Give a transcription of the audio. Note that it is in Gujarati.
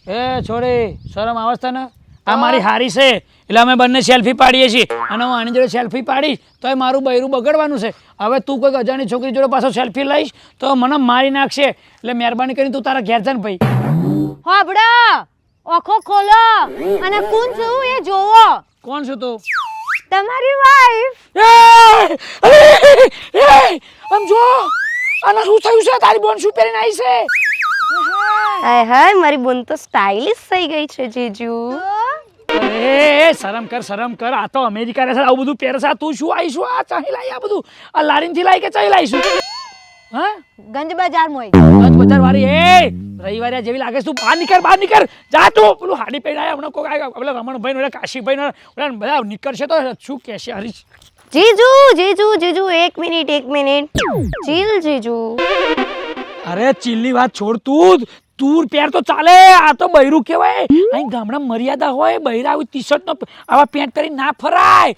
એ છોડી શરમ આવે છે ને? આ મારી હારી છે એટલે અમે બંને સેલ્ફી પાડીએ છીએ અને હું આની જોડે સેલ્ફી પાડીશ તો મારું બૈરું બગડવાનું છે. હવે તું કોઈ અજાણી છોકરી જોડે પાછો સેલ્ફી લઈશ તો મને મારી નાખશે. એટલે મહેરબાની કરીને તું તારા ઘેર જા ને ભાઈ. હોબળો, ઓખો ખોલો અને કોણ છું એ જોવો. કોણ છું તું? તમારી વાઈફ. આમ જો આને શું થયું છે? તારી બોન શું પહેરીને આવી છે? હાય હાય, મારી બોન તો સ્ટાઇલિશ થઈ ગઈ છે જીજુ. એ શરમ કર. આ તો અમેરિકા રહે છે, આવું બધું પહેરે છે. તું શું આવીશું? આ ચાહી લાવી આ બધું? આ લારીનથી લાવી કે ચાહી લાવીશું? હા, ગંજ બજાર મોય. બજાર વાળી. એ રવિવારે જેવી લાગે છે. તું બહાર નીકળ જા. તું પેલું હાડી પહેરાય હમણાં કોઈ આવ્યા પેલા રમણભાઈ ને કાશીભાઈ ને બધા નીકળશે તો શું કહેશે? હરીશ જીજુ એક મિનિટ ચીલ જીજુ. અરે ચીલની વાત છોડ. તું પહેર તો ચાલે. આ તો બૈરું કહેવાય. અહીં ગામડા મર્યાદા હોય. બૈરા આવી ટી શર્ટ નો આવા પેન્ટ પહેરી ના ફરાય.